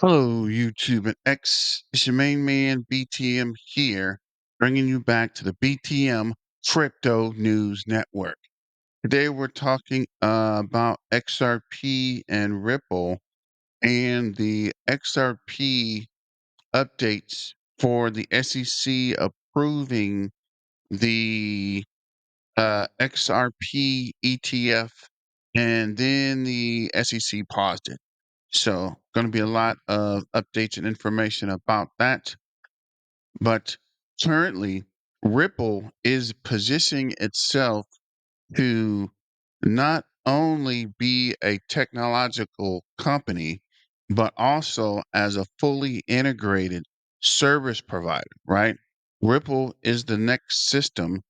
Hello, YouTube and X. It's your main man, BTM here, bringing you back to the BTM Crypto News Network. Today, we're talking about XRP and Ripple and the XRP updates for the SEC approving the XRP ETF, and then the SEC paused it. So, going to be a lot of updates and information about that. But currently, Ripple is positioning itself to not only be a technological company, but also as a fully integrated service provider, right? Ripple is the next system,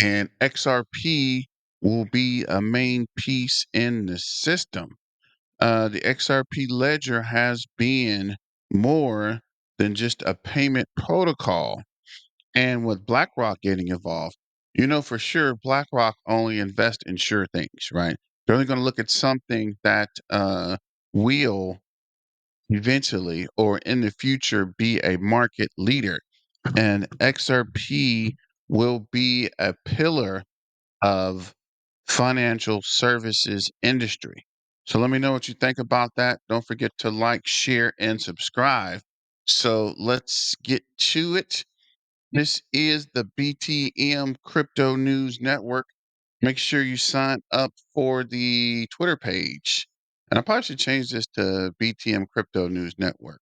and XRP will be a main piece in the system. The XRP ledger has been more than just a payment protocol. And with BlackRock getting involved, you know for sure BlackRock only invests in sure things, right? They're only going to look at something that will eventually or in the future be a market leader. And XRP will be a pillar of financial services industry. So let me know what you think about that. Don't forget to like, share, and subscribe. So let's get to it. This is the BTM Crypto News Network. Make sure you sign up for the Twitter page. And I probably should change this to BTM Crypto News Network.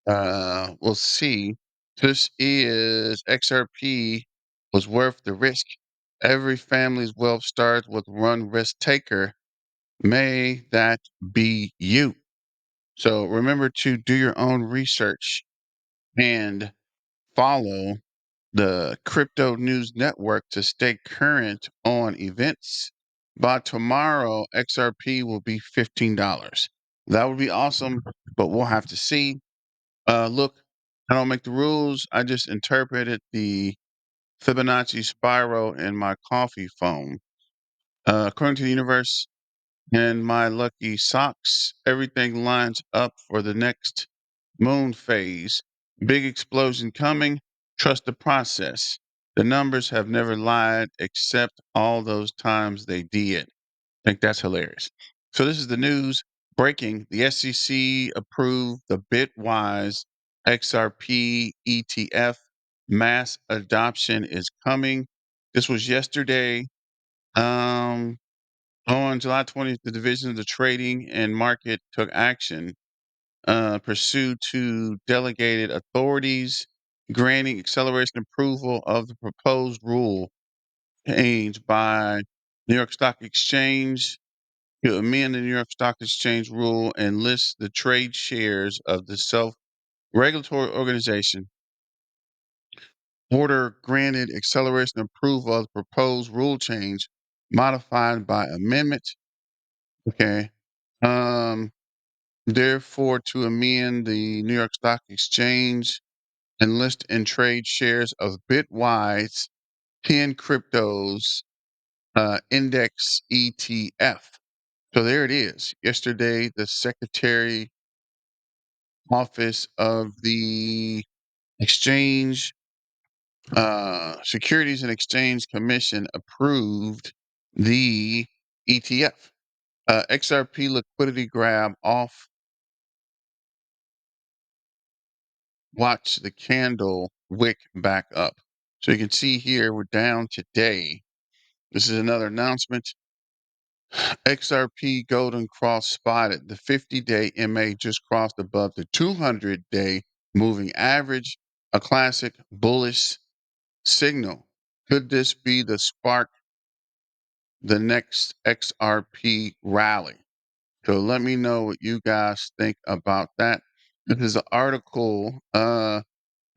We'll see. This is XRP was worth the risk. Every family's wealth starts with one risk taker. May that be you. So remember to do your own research and follow the Crypto News Network to stay current on events. By tomorrow, XRP will be $15. That would be awesome, but we'll have to see. Look, I don't make the rules. I just interpreted the Fibonacci spiral in my coffee phone. According to the universe and my lucky socks, everything lines up for the next moon phase. Big explosion coming. Trust the process. The numbers have never lied except all those times they did. I think that's hilarious. So this is the news breaking. The SEC approved the Bitwise XRP ETF. Mass adoption is coming. This was yesterday. On July 20th, the Division of the Trading and Market took action pursued to delegated authorities, granting acceleration approval of the proposed rule change by New York Stock Exchange to amend the New York Stock Exchange rule and list the trade shares of the self-regulatory organization. Order granted acceleration approval of the proposed rule change modified by amendment. Okay. Um, Therefore, to amend the New York Stock Exchange and list and trade shares of Bitwise 10 cryptos index ETF. So there it is. Yesterday, the Secretary Office of the Exchange, Securities and Exchange Commission approved the ETF. XRP liquidity grab off. Watch the candle wick back up. So you can see here we're down today. This is another announcement. XRP Golden Cross spotted. The 50-day MA just crossed above the 200-day moving average, a classic bullish signal. Could this be the spark, the next XRP rally? So let me know what you guys think about that. This is an article.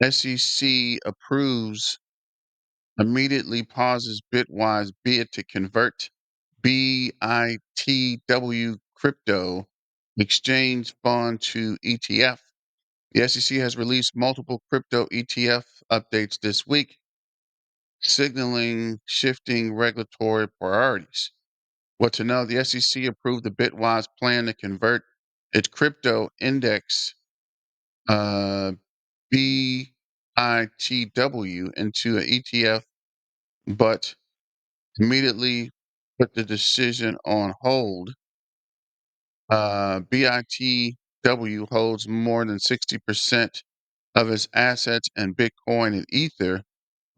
SEC approves, immediately pauses Bitwise bid to convert BITW crypto exchange fund to ETF. The SEC has released multiple crypto ETF updates this week, signaling shifting regulatory priorities. What to know? The SEC approved the Bitwise plan to convert its crypto index, uh, BITW, into an ETF, but immediately put the decision on hold. BITW holds more than 60% of its assets in Bitcoin and Ether,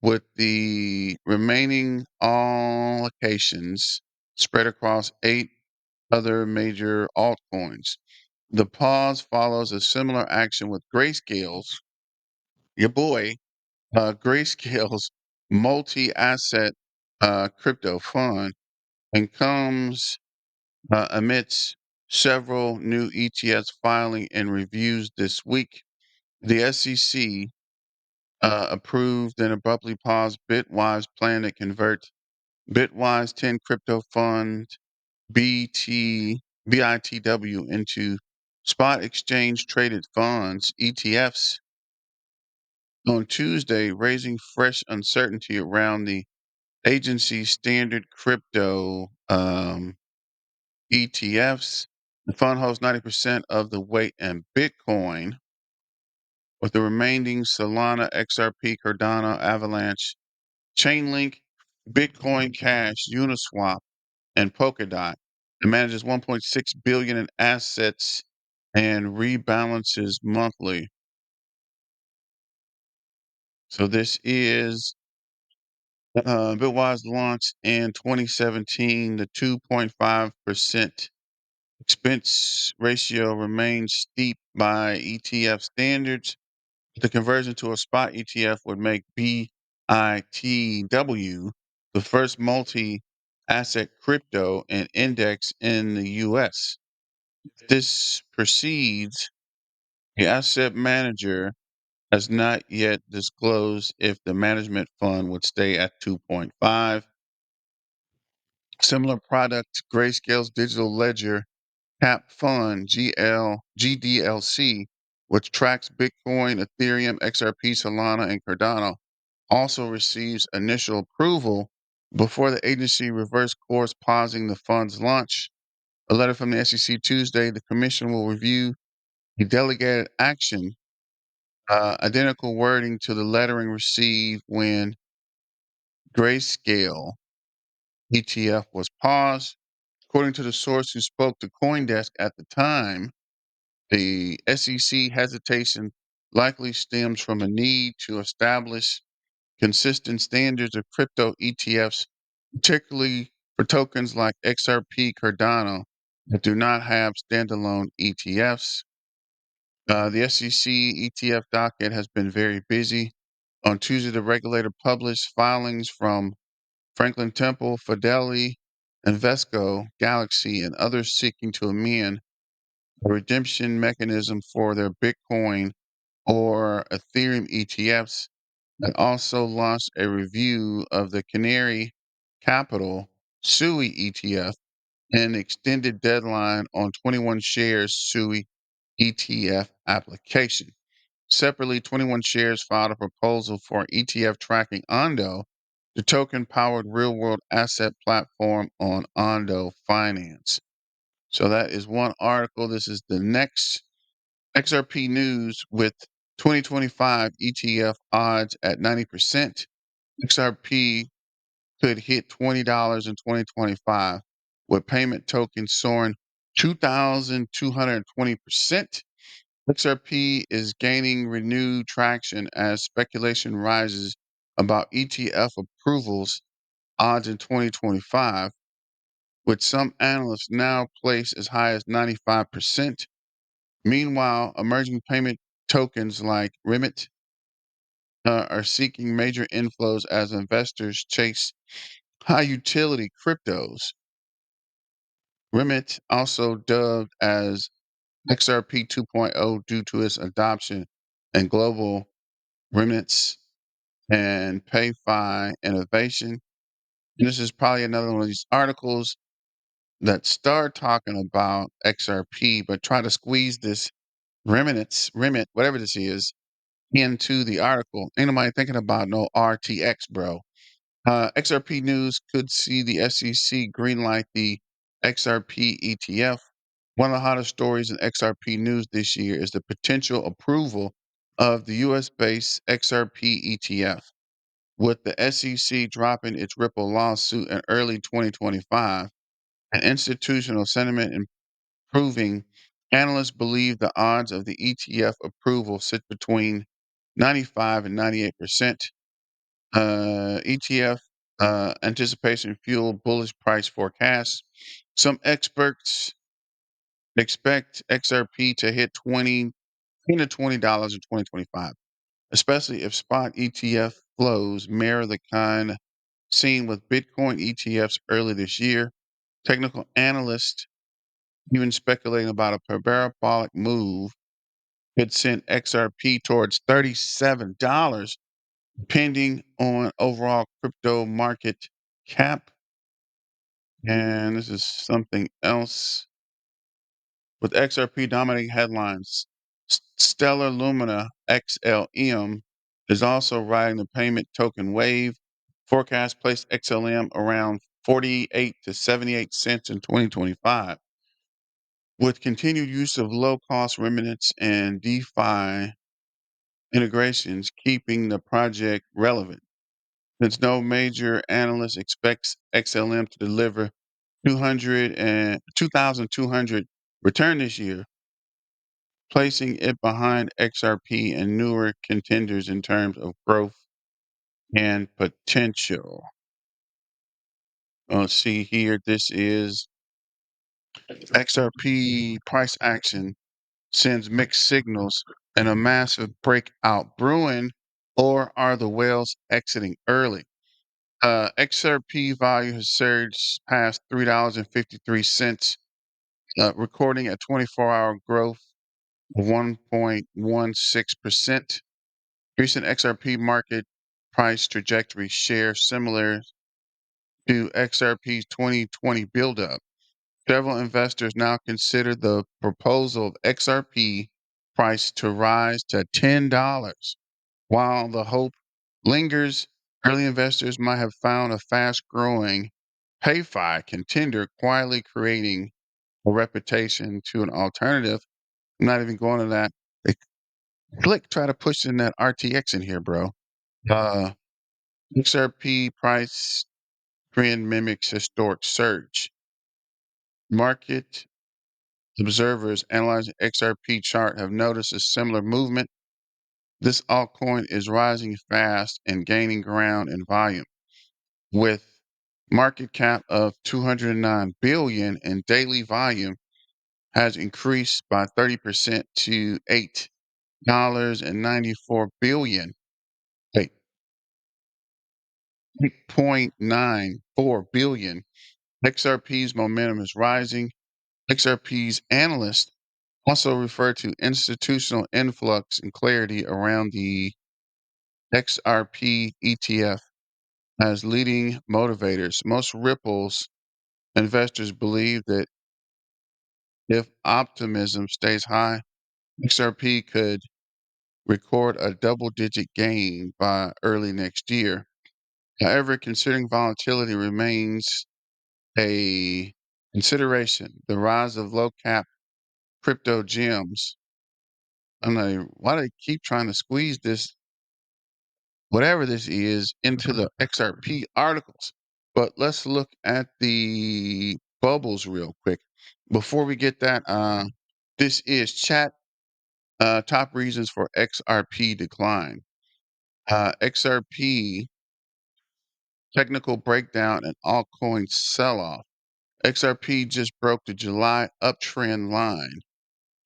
with the remaining allocations spread across 8 other major altcoins. The pause follows a similar action with Grayscale's, your boy, Grayscale's multi-asset crypto fund, and comes amidst several new ETFs filing and reviews this week. The SEC approved and abruptly paused Bitwise plan to convert Bitwise 10 crypto fund BITW into spot exchange traded funds ETFs on Tuesday, raising fresh uncertainty around the agency's standard crypto ETFs. The fund holds 90% of the weight in Bitcoin, with the remaining Solana, XRP, Cardano, Avalanche, Chainlink, Bitcoin Cash, Uniswap, and Polkadot. It manages 1.6 billion in assets and rebalances monthly. So this is Bitwise launched in 2017. The 2.5% expense ratio remains steep by ETF standards. The conversion to a spot ETF would make BITW the first multi asset crypto and index in the US. This proceeds, the asset manager has not yet disclosed if the management fund would stay at 2.5. Similar product, Grayscale's digital ledger cap fund, GDLC, which tracks Bitcoin, Ethereum, XRP, Solana, and Cardano, also receives initial approval before the agency reversed course, pausing the fund's launch. A letter from the SEC Tuesday, the commission will review the delegated action, identical wording to the lettering received when Grayscale ETF was paused. According to the source who spoke to CoinDesk at the time, the SEC hesitation likely stems from a need to establish consistent standards of crypto ETFs, particularly for tokens like XRP Cardano that do not have standalone ETFs. The SEC ETF docket has been very busy. On Tuesday, the regulator published filings from Franklin Temple, Fidelity, Invesco, Galaxy, and others seeking to amend a redemption mechanism for their Bitcoin or Ethereum ETFs, and also launched a review of the Canary Capital SUI ETF and extended deadline on 21 shares SUI ETF application. Separately, 21 shares filed a proposal for ETF tracking Ondo, the token powered real world asset platform on Ondo Finance. So that is one article. This is the next XRP News with 2025 ETF odds at 90%. XRP could hit $20 in 2025, with payment tokens soaring 2,220%. XRP is gaining renewed traction as speculation rises about ETF approvals odds in 2025, with some analysts now place as high as 95%. Meanwhile, emerging payment tokens like Remit are seeking major inflows as investors chase high utility cryptos. Remit, also dubbed as XRP 2.0 due to its adoption and global remittance and PayFi innovation. And this is probably another one of these articles that start talking about XRP, but try to squeeze this remit, whatever this is, into the article. Ain't nobody thinking about no RTX, bro. XRP News could see the SEC greenlight the XRP ETF. One of the hottest stories in XRP news this year is the potential approval of the US based XRP ETF. With the SEC dropping its Ripple lawsuit in early 2025 and institutional sentiment improving, analysts believe the odds of the ETF approval sit between 95 and 98%. ETF anticipation fueled bullish price forecasts. Some experts expect XRP to hit 10 to $20 in 2025, especially if spot ETF flows mirror the kind seen with Bitcoin ETFs early this year. Technical analysts even speculating about a parabolic move could send XRP towards $37, depending on overall crypto market cap. And this is something else with XRP dominating headlines. Stellar Lumina XLM is also riding the payment token wave. Forecast placed XLM around 48 to 78 cents in 2025. With continued use of low cost remnants and DeFi integrations keeping the project relevant. Since no major analyst expects XLM to deliver 2,200 return this year, placing it behind XRP and newer contenders in terms of growth and potential. Let's see here. This is XRP price action sends mixed signals and a massive breakout brewing, or are the whales exiting early? XRP value has surged past $3.53, recording a 24-hour growth of 1.16%. Recent XRP market price trajectory shares similar to XRP's 2020 buildup. Several investors now consider the proposal of XRP price to rise to $10. While the hope lingers, early investors might have found a fast growing PayFi contender quietly creating a reputation to an alternative. I'm not even going to that. They try to push in that RTX in here, bro. Uh, XRP price trend mimics historic surge. Market observers analyzing XRP chart have noticed a similar movement. This altcoin is rising fast and gaining ground in volume, with market cap of 209 billion and daily volume has increased by 30% to $8.94 billion. Wait, 8.94 billion. XRP's momentum is rising. XRP's analysts also refer to institutional influx and clarity around the XRP ETF as leading motivators. Most Ripple's investors believe that if optimism stays high, XRP could record a double digit gain by early next year. However, considering volatility remains a consideration, the rise of low cap crypto gems. I'm like, why do they keep trying to squeeze this, whatever this is, into the XRP articles? But let's look at the bubbles real quick. Before we get that, this is chat top reasons for XRP decline. XRP technical breakdown and altcoin sell off. XRP just broke the July uptrend line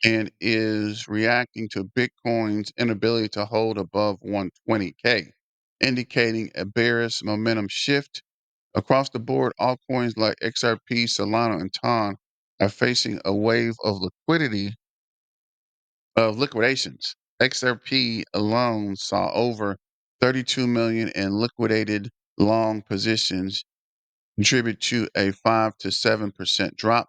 and is reacting to Bitcoin's inability to hold above 120K, indicating a bearish momentum shift. Across the board, altcoins like XRP, Solana, and TON are facing a wave of liquidations. XRP alone saw over 32 million in liquidated long positions, contribute to a 5 to 7% drop.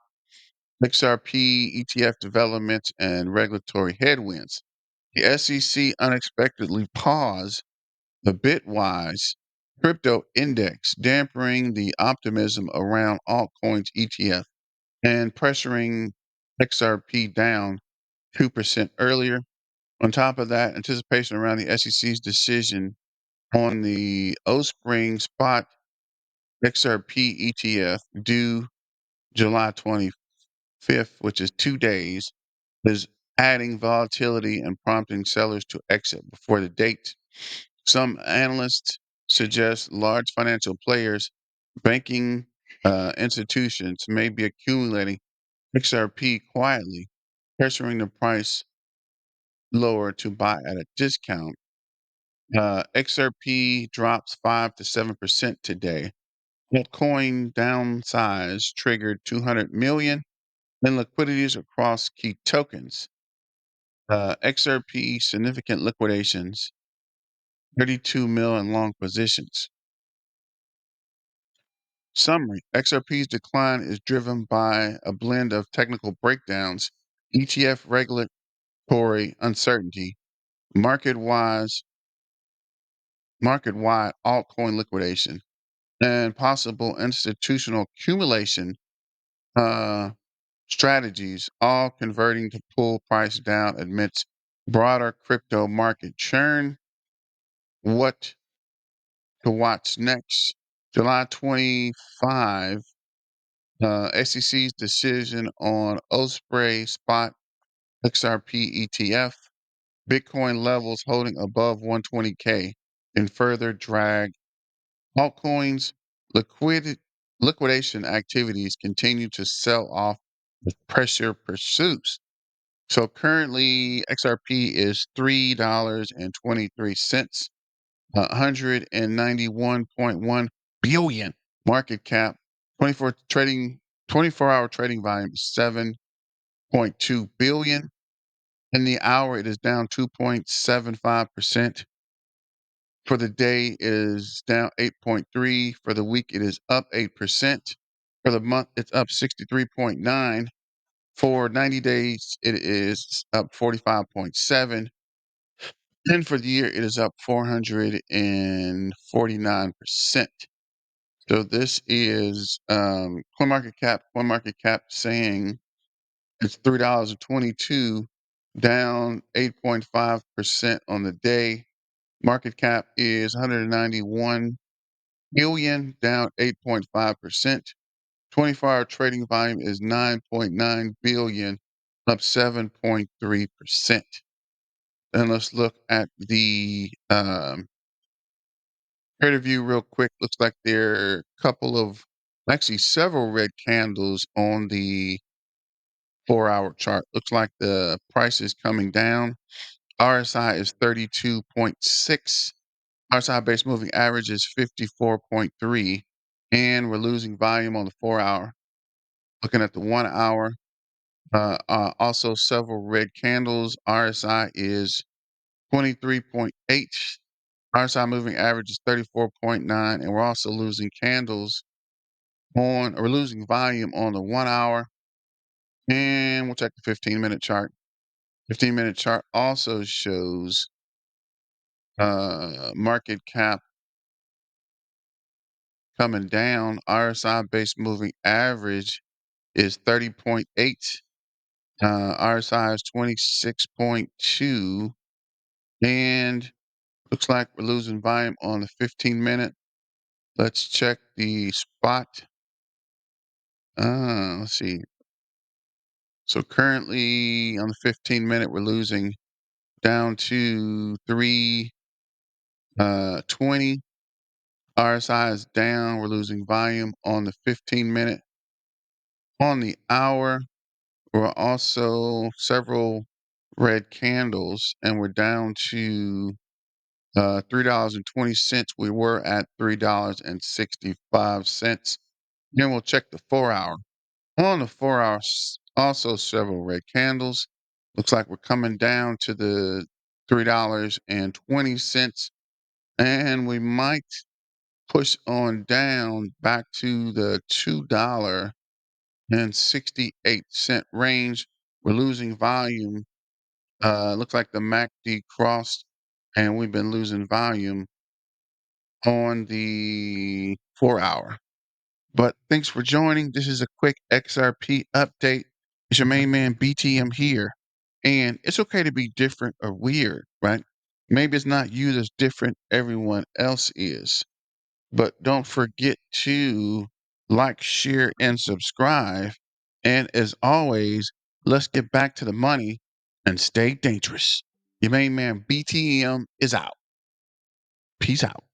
XRP ETF developments and regulatory headwinds. The SEC unexpectedly paused the Bitwise crypto index, dampening the optimism around altcoins ETF and pressuring XRP down 2% earlier. On top of that, anticipation around the SEC's decision on the O-Spring spot XRP ETF due July 25th, which is 2 days, is adding volatility and prompting sellers to exit before the date. Some analysts suggest large financial players, banking institutions may be accumulating XRP quietly, pressuring the price lower to buy at a discount. XRP drops 5 to 7% today. Altcoin downsize triggered 200 million in liquidities across key tokens. XRP significant liquidations, 32 mil in long positions. Summary: XRP's decline is driven by a blend of technical breakdowns, ETF regulatory uncertainty, market-wide altcoin liquidation, and possible institutional accumulation uh, strategies, all converting to pull price down amidst broader crypto market churn. What to watch next? July 25, SEC's decision on Osprey Spot XRP ETF, Bitcoin levels holding above 120K and further drag altcoins. Liquid, Liquidation activities continue to sell off as pressure pursues. So currently XRP is $3.23, 191.1 billion market cap. 24-hour trading volume is 7.2 billion. In the hour, it is down 2.75%. For the day, it is down 8.3. For the week, it is up 8%. For the month, it's up 63.9. For 90 days, it is up 45.7. And for the year, it is up 449%. So this is CoinMarketCap saying it's $3.22, down 8.5% on the day. Market cap is 191 billion, down 8.5%. 24-hour trading volume is 9.9 billion, up 7.3%. And let's look at the trader view real quick. Looks like there are a couple of, actually several red candles on the 4-hour chart. Looks like the price is coming down. RSI is 32.6. RSI base moving average is 54.3. And we're losing volume on the 4-hour. Looking at the 1-hour, also several red candles. RSI is 23.8. RSI moving average is 34.9. And we're also losing we're losing volume on the 1-hour. And we'll check the 15-minute chart. 15-minute chart also shows market cap coming down. RSI base moving average is 30.8. RSI is 26.2. And looks like we're losing volume on the 15-minute. Let's check the spot. Let's see. So currently on the 15-minute, we're losing down to 320. RSI is down. We're losing volume on the 15-minute. On the hour, we're also several red candles, and we're down to $3.20. We were at $3.65. Then we'll check the 4-hour. On the 4-hour, also several red candles. Looks like we're coming down to the $3.20, and we might push on down back to the $2.68 range. We're losing volume. Looks like the MACD crossed, and we've been losing volume on the 4-hour. But thanks for joining. This is a quick XRP update. It's your main man BTM here. And it's okay to be different or weird, right? Maybe it's not you that's different, everyone else is. But don't forget to like, share, and subscribe. And as always, let's get back to the money and stay dangerous. Your main man BTM is out. Peace out.